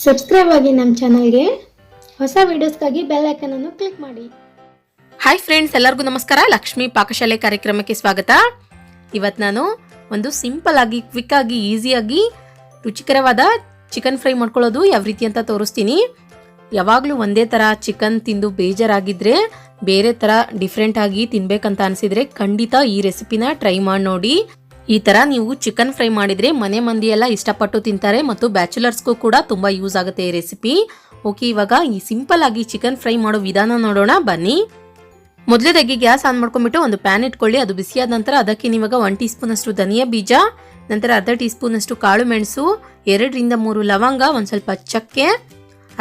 Subscribe ಆಗಿ ನಮ್ಮ ಚಾನಲ್ಗೆ. ಹೊಸ ವಿಡಿಯೋಸ್ಗಾಗಿ ಬೆಲ್ ಐಕಾನ್ ಅನ್ನು ಕ್ಲಿಕ್ ಮಾಡಿ. ಹಾಯ್ ಫ್ರೆಂಡ್ಸ್, ಎಲ್ಲರಿಗೂ ನಮಸ್ಕಾರ. ಲಕ್ಷ್ಮಿ ಪಾಕಶಾಲೆ ಕಾರ್ಯಕ್ರಮಕ್ಕೆ ಸ್ವಾಗತ. ಇವತ್ತು ನಾನು ಒಂದು ಸಿಂಪಲ್ ಆಗಿ, ಕ್ವಿಕ್ ಆಗಿ, ಈಸಿಯಾಗಿ ರುಚಿಕರವಾದ ಚಿಕನ್ ಫ್ರೈ ಮಾಡ್ಕೊಳ್ಳೋದು ಯಾವ ರೀತಿ ಅಂತ ತೋರಿಸ್ತೀನಿ. ಯಾವಾಗಲೂ ಒಂದೇ ಥರ ಚಿಕನ್ ತಿಂದು ಬೇಜಾರಾಗಿದ್ದರೆ, ಬೇರೆ ಥರ ಡಿಫ್ರೆಂಟ್ ಆಗಿ ತಿನ್ಬೇಕಂತ ಅನಿಸಿದರೆ ಖಂಡಿತ ಈ ರೆಸಿಪಿನ ಟ್ರೈ ಮಾಡಿ ನೋಡಿ. ಈ ಥರ ನೀವು ಚಿಕನ್ ಫ್ರೈ ಮಾಡಿದರೆ ಮನೆ ಮಂದಿ ಎಲ್ಲ ಇಷ್ಟಪಟ್ಟು ತಿಂತಾರೆ ಮತ್ತು ಬ್ಯಾಚುಲರ್ಸ್ಗೂ ಕೂಡ ತುಂಬ ಯೂಸ್ ಆಗುತ್ತೆ ಈ ರೆಸಿಪಿ. ಓಕೆ, ಇವಾಗ ಈ ಸಿಂಪಲ್ ಆಗಿ ಚಿಕನ್ ಫ್ರೈ ಮಾಡೋ ವಿಧಾನ ನೋಡೋಣ ಬನ್ನಿ. ಮೊದಲೇದಾಗಿ ಗ್ಯಾಸ್ ಆನ್ ಮಾಡ್ಕೊಂಡ್ಬಿಟ್ಟು ಒಂದು ಪ್ಯಾನ್ ಇಟ್ಕೊಳ್ಳಿ. ಅದು ಬಿಸಿಯಾದ ನಂತರ ಅದಕ್ಕೆ ನೀವಾಗ 1 ಟೀ ಸ್ಪೂನ್ ಅಷ್ಟು ಧನಿಯಾ ಬೀಜ, ನಂತರ ಅರ್ಧ ಟೀ ಸ್ಪೂನ್ ಅಷ್ಟು ಕಾಳು ಮೆಣಸು, 2 ರಿಂದ 3 ಲವಂಗ, ಒಂದು ಸ್ವಲ್ಪ ಚಕ್ಕೆ,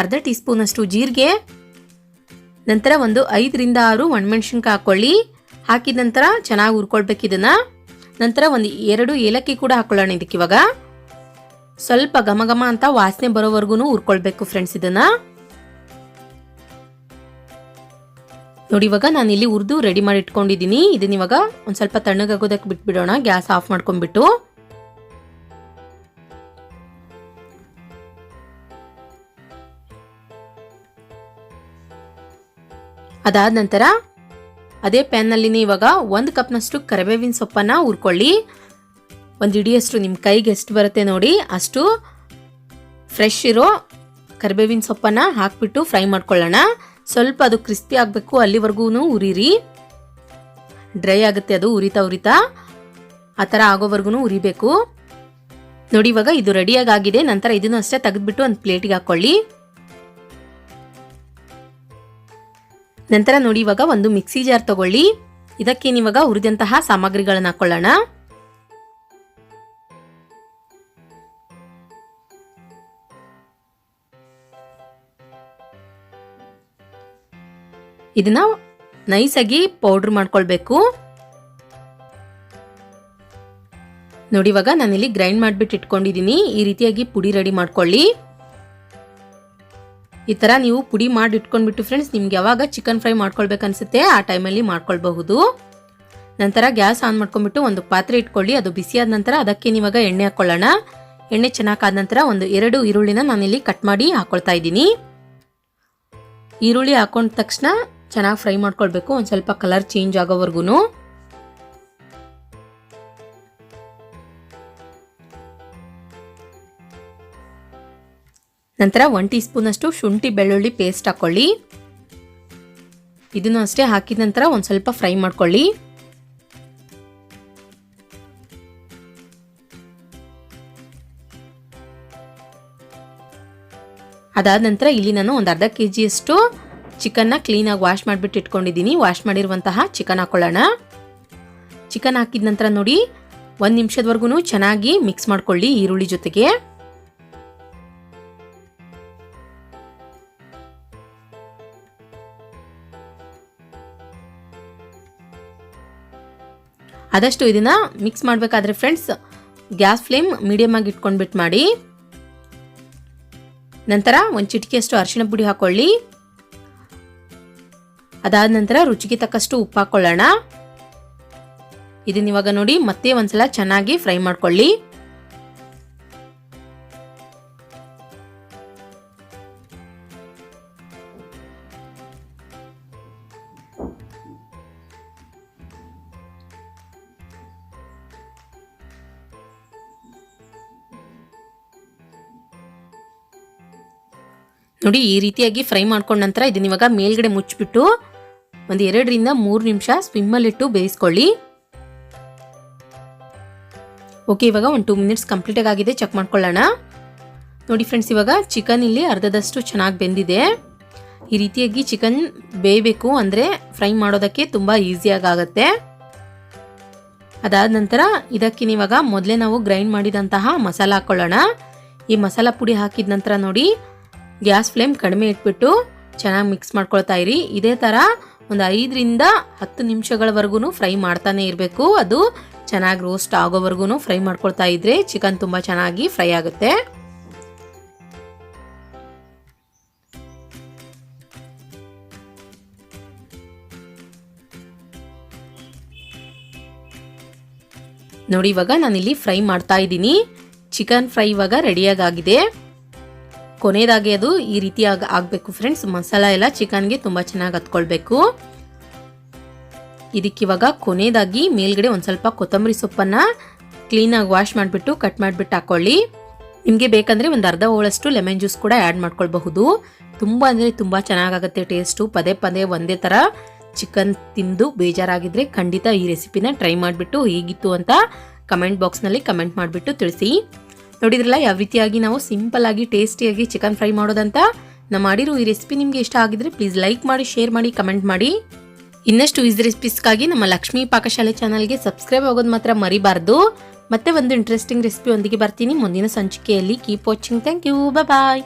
ಅರ್ಧ ಟೀ ಸ್ಪೂನ್ ಅಷ್ಟು ಜೀರಿಗೆ, ನಂತರ ಒಂದು 5 ರಿಂದ 6 ಒಣಮೆಣಸಿನ್ಕಾಯಿ ಹಾಕೊಳ್ಳಿ. ಹಾಕಿದ ನಂತರ ಚೆನ್ನಾಗಿ ಹುರ್ಕೊಳ್ಬೇಕು ಇದನ್ನ. ನಂತರ ಒಂದು 2 ಏಲಕ್ಕಿ ಕೂಡ ಹಾಕೊಳ್ಳೋಣ. ಇದಕ್ಕೆ ಇವಾಗ ಸ್ವಲ್ಪ ಘಮ ಘಮ ಅಂತ ವಾಸನೆ ಬರೋವರೆಗೂ ಹುರ್ಕೊಳ್ಬೇಕು ಫ್ರೆಂಡ್ಸ್ ಇದನ್ನ. ನೋಡಿ, ಇವಾಗ ನಾನು ಇಲ್ಲಿ ಹುರಿದು ರೆಡಿ ಮಾಡಿ ಇಟ್ಕೊಂಡಿದ್ದೀನಿ. ಇದನ್ನ ಇವಾಗ ಒಂದ್ ಸ್ವಲ್ಪ ತಣ್ಣಗಾಗೋದಕ್ಕೆ ಬಿಟ್ಬಿಡೋಣ, ಗ್ಯಾಸ್ ಆಫ್ ಮಾಡ್ಕೊಂಡ್ಬಿಟ್ಟು. ಅದಾದ ನಂತರ ಅದೇ ಪ್ಯಾನ್ನಲ್ಲಿ ಇವಾಗ 1 ಕಪ್ನಷ್ಟು ಕರಿಬೇವಿನ ಸೊಪ್ಪನ್ನ ಹುರ್ಕೊಳ್ಳಿ. ಒಂದು ಇಡಿಯಷ್ಟು ನಿಮ್ಮ ಕೈಗೆ ಎಷ್ಟು ಬರುತ್ತೆ ನೋಡಿ ಅಷ್ಟು ಫ್ರೆಶ್ ಇರೋ ಕರಿಬೇವಿನ ಸೊಪ್ಪನ್ನ ಹಾಕ್ಬಿಟ್ಟು ಫ್ರೈ ಮಾಡ್ಕೊಳ್ಳೋಣ. ಸ್ವಲ್ಪ ಅದು ಕ್ರಿಸ್ಪಿ ಆಗಬೇಕು, ಅಲ್ಲಿವರೆಗೂ ಉರಿರಿ. ಡ್ರೈ ಆಗುತ್ತೆ ಅದು ಉರಿತಾ ಆ ಥರ ಆಗೋವರೆಗೂ ಉರಿಬೇಕು. ನೋಡಿ, ಇವಾಗ ಇದು ರೆಡಿಯಾಗಿ ಆಗಿದೆ. ನಂತರ ಇದನ್ನು ಅಷ್ಟೇ ತೆಗೆದ್ಬಿಟ್ಟು ಒಂದು ಪ್ಲೇಟಿಗೆ ಹಾಕೊಳ್ಳಿ. ನಂತರ ನೋಡಿ, ಇವಾಗ ಒಂದು ಮಿಕ್ಸಿ ಜಾರ್ ತಗೊಳ್ಳಿ. ಇದಕ್ಕೆ ನೀವಾಗ ಹುರಿದಂತಹ ಸಾಮಗ್ರಿಗಳನ್ನು ಹಾಕೊಳ್ಳೋಣ. ಇದನ್ನ ನೈಸಾಗಿ ಪೌಡರ್ ಮಾಡ್ಕೊಳ್ಬೇಕು. ನೋಡಿ, ಇವಾಗ ನಾನಿಲ್ಲಿ ಗ್ರೈಂಡ್ ಮಾಡಿಬಿಟ್ಟು ಇಟ್ಕೊಂಡಿದ್ದೀನಿ. ಈ ರೀತಿಯಾಗಿ ಪುಡಿ ರೆಡಿ ಮಾಡ್ಕೊಳ್ಳಿ. ಈ ಥರ ನೀವು ಪುಡಿ ಮಾಡಿ ಇಟ್ಕೊಂಡ್ಬಿಟ್ಟು ಫ್ರೆಂಡ್ಸ್, ನಿಮ್ಗೆ ಯಾವಾಗ ಚಿಕನ್ ಫ್ರೈ ಮಾಡ್ಕೊಳ್ಬೇಕನ್ಸುತ್ತೆ ಆ ಟೈಮಲ್ಲಿ ಮಾಡ್ಕೊಳ್ಬಹುದು. ನಂತರ ಗ್ಯಾಸ್ ಆನ್ ಮಾಡ್ಕೊಂಡ್ಬಿಟ್ಟು ಒಂದು ಪಾತ್ರೆ ಇಟ್ಕೊಳ್ಳಿ. ಅದು ಬಿಸಿಯಾದ ನಂತರ ಅದಕ್ಕೆ ನೀವಾಗ ಎಣ್ಣೆ ಹಾಕೊಳ್ಳೋಣ. ಎಣ್ಣೆ ಚೆನ್ನಾಗಾದ ನಂತರ ಒಂದು 2 ಈರುಳ್ಳಿನ ನಾನಿಲ್ಲಿ ಕಟ್ ಮಾಡಿ ಹಾಕೊಳ್ತಾ ಇದ್ದೀನಿ. ಈರುಳ್ಳಿ ಹಾಕೊಂಡ ತಕ್ಷಣ ಚೆನ್ನಾಗಿ ಫ್ರೈ ಮಾಡ್ಕೊಳ್ಬೇಕು, ಒಂದು ಸ್ವಲ್ಪ ಕಲರ್ ಚೇಂಜ್ ಆಗೋವರೆಗೂ. ನಂತರ 1 ಟೀ ಸ್ಪೂನ್ ಅಷ್ಟು ಶುಂಠಿ ಬೆಳ್ಳುಳ್ಳಿ ಪೇಸ್ಟ್ ಹಾಕೊಳ್ಳಿ. ಇದನ್ನು ಅಷ್ಟೇ ಹಾಕಿದ ನಂತರ ಒಂದು ಸ್ವಲ್ಪ ಫ್ರೈ ಮಾಡ್ಕೊಳ್ಳಿ. ಅದಾದ ನಂತರ ಇಲ್ಲಿ ನಾನು ಒಂದು ಅರ್ಧ ಕೆಜಿಯಷ್ಟು ಚಿಕನ್ನ ಕ್ಲೀನಾಗಿ ವಾಶ್ ಮಾಡಿಬಿಟ್ಟು ಇಟ್ಕೊಂಡಿದ್ದೀನಿ. ವಾಶ್ ಮಾಡಿರುವಂತಹ ಚಿಕನ್ ಹಾಕೊಳ್ಳೋಣ. ಚಿಕನ್ ಹಾಕಿದ ನಂತರ ನೋಡಿ, 1 ನಿಮಿಷದವರೆಗೂ ಚೆನ್ನಾಗಿ ಮಿಕ್ಸ್ ಮಾಡ್ಕೊಳ್ಳಿ ಈರುಳ್ಳಿ ಜೊತೆಗೆ. ಆದಷ್ಟು ಇದನ್ನ ಮಿಕ್ಸ್ ಮಾಡಬೇಕಾದ್ರೆ ಫ್ರೆಂಡ್ಸ್ ಗ್ಯಾಸ್ ಫ್ಲೇಮ್ ಮೀಡಿಯಮ್ ಆಗಿ ಇಟ್ಕೊಂಡ್ಬಿಟ್ಟು ಮಾಡಿ. ನಂತರ ಒಂದು ಚಿಟಿಕೆಯಷ್ಟು ಅರಿಶಿಣ ಪುಡಿ ಹಾಕೊಳ್ಳಿ. ಅದಾದ ನಂತರ ರುಚಿಗೆ ತಕ್ಕಷ್ಟು ಉಪ್ಪು ಹಾಕೊಳ್ಳೋಣ. ಇದನ್ನ ಇವಾಗ ನೋಡಿ ಮತ್ತೆ ಒಂದ್ಸಲ ಚೆನ್ನಾಗಿ ಫ್ರೈ ಮಾಡ್ಕೊಳ್ಳಿ. ನೋಡಿ, ಈ ರೀತಿಯಾಗಿ ಫ್ರೈ ಮಾಡ್ಕೊಂಡ ನಂತರ ಇದನ್ನ ಇವಾಗ ಮೇಲ್ಗಡೆ ಮುಚ್ಚಿಬಿಟ್ಟು ಒಂದು 2 ರಿಂದ 3 ನಿಮಿಷ ಸ್ವಿಮ್ಮಲ್ಲಿಟ್ಟು ಬೇಯಿಸ್ಕೊಳ್ಳಿ. ಓಕೆ, ಇವಾಗ ಒಂದು 2 ಮಿನಿಟ್ಸ್ ಕಂಪ್ಲೀಟಾಗಿ ಆಗಿದೆ, ಚೆಕ್ ಮಾಡ್ಕೊಳ್ಳೋಣ. ನೋಡಿ ಫ್ರೆಂಡ್ಸ್, ಇವಾಗ ಚಿಕನ್ ಇಲ್ಲಿ ಅರ್ಧದಷ್ಟು ಚೆನ್ನಾಗಿ ಬೆಂದಿದೆ. ಈ ರೀತಿಯಾಗಿ ಚಿಕನ್ ಬೇಯಬೇಕು ಅಂದರೆ ಫ್ರೈ ಮಾಡೋದಕ್ಕೆ ತುಂಬ ಈಸಿಯಾಗಿ ಆಗುತ್ತೆ. ಅದಾದ ನಂತರ ಇದಕ್ಕೆ ಇವಾಗ ಮೊದಲೇ ನಾವು ಗ್ರೈಂಡ್ ಮಾಡಿದಂತಹ ಮಸಾಲ ಹಾಕೊಳ್ಳೋಣ. ಈ ಮಸಾಲ ಪುಡಿ ಹಾಕಿದ ನಂತರ ನೋಡಿ, ಗ್ಯಾಸ್ ಫ್ಲೇಮ್ ಕಡಿಮೆ ಇಟ್ಬಿಟ್ಟು ಚೆನ್ನಾಗಿ ಮಿಕ್ಸ್ ಮಾಡ್ಕೊಳ್ತಾ ಇರಿ. ಇದೇ ಥರ ಒಂದು 5 ರಿಂದ 10 ನಿಮಿಷಗಳವರೆಗೂ ಫ್ರೈ ಮಾಡ್ತಾನೆ ಇರಬೇಕು. ಅದು ಚೆನ್ನಾಗಿ ರೋಸ್ಟ್ ಆಗೋವರೆಗೂ ಫ್ರೈ ಮಾಡ್ಕೊಳ್ತಾ ಇದ್ರೆ ಚಿಕನ್ ತುಂಬ ಚೆನ್ನಾಗಿ ಫ್ರೈ ಆಗುತ್ತೆ. ನೋಡಿ, ಇವಾಗ ನಾನಿಲ್ಲಿ ಫ್ರೈ ಮಾಡ್ತಾ ಇದ್ದೀನಿ. ಚಿಕನ್ ಫ್ರೈ ಇವಾಗ ರೆಡಿಯಾಗಿದೆ. ಕೊನೆಯದಾಗಿ ಅದು ಈ ರೀತಿ ಆಗಬೇಕು ಫ್ರೆಂಡ್ಸ್. ಮಸಾಲ ಎಲ್ಲ ಚಿಕನ್ಗೆ ತುಂಬ ಚೆನ್ನಾಗಿ ಹತ್ಕೊಳ್ಬೇಕು. ಇದಕ್ಕಿವಾಗ ಕೊನೆಯದಾಗಿ ಮೇಲ್ಗಡೆ ಒಂದು ಸ್ವಲ್ಪ ಕೊತ್ತಂಬರಿ ಸೊಪ್ಪನ್ನು ಕ್ಲೀನಾಗಿ ವಾಶ್ ಮಾಡಿಬಿಟ್ಟು ಕಟ್ ಮಾಡಿಬಿಟ್ಟು ಹಾಕ್ಕೊಳ್ಳಿ. ನಿಮಗೆ ಬೇಕಂದರೆ ಒಂದು ಅರ್ಧ ಹೋಳಷ್ಟು ಲೆಮನ್ ಜ್ಯೂಸ್ ಕೂಡ ಆ್ಯಡ್ ಮಾಡ್ಕೊಳ್ಬಹುದು. ತುಂಬ ಅಂದರೆ ತುಂಬ ಚೆನ್ನಾಗಾಗುತ್ತೆ ಟೇಸ್ಟು. ಪದೇ ಪದೇ ಒಂದೇ ಥರ ಚಿಕನ್ ತಿಂದು ಬೇಜಾರಾಗಿದ್ದರೆ ಖಂಡಿತ ಈ ರೆಸಿಪಿನ ಟ್ರೈ ಮಾಡಿಬಿಟ್ಟು ಹೇಗಿತ್ತು ಅಂತ ಕಮೆಂಟ್ ಬಾಕ್ಸ್ನಲ್ಲಿ ಕಮೆಂಟ್ ಮಾಡಿಬಿಟ್ಟು ತಿಳಿಸಿ. ನೋಡಿದ್ರಲ್ಲ ಯಾವ ರೀತಿಯಾಗಿ ನಾವು ಸಿಂಪಲ್ಲಾಗಿ ಟೇಸ್ಟಿಯಾಗಿ ಚಿಕನ್ ಫ್ರೈ ಮಾಡೋದಂತ. ನಾವು ಮಾಡಿರೋ ಈ ರೆಸಿಪಿ ನಿಮಗೆ ಇಷ್ಟ ಆಗಿದ್ರೆ ಪ್ಲೀಸ್ ಲೈಕ್ ಮಾಡಿ, ಶೇರ್ ಮಾಡಿ, ಕಮೆಂಟ್ ಮಾಡಿ. ಇನ್ನಷ್ಟು ಈಸಿ ರೆಸಿಪೀಸ್ಗಾಗಿ ನಮ್ಮ ಲಕ್ಷ್ಮೀ ಪಾಕಶಾಲೆ ಚಾನಲ್ಗೆ ಸಬ್ಸ್ಕ್ರೈಬ್ ಆಗೋದು ಮಾತ್ರ ಮರಿಬಾರ್ದು. ಮತ್ತೆ ಒಂದು ಇಂಟ್ರೆಸ್ಟಿಂಗ್ ರೆಸಿಪಿ ಒಂದಿಗೆ ಬರ್ತೀನಿ ಮುಂದಿನ ಸಂಚಿಕೆಯಲ್ಲಿ. Keep watching. Thank you. Bye.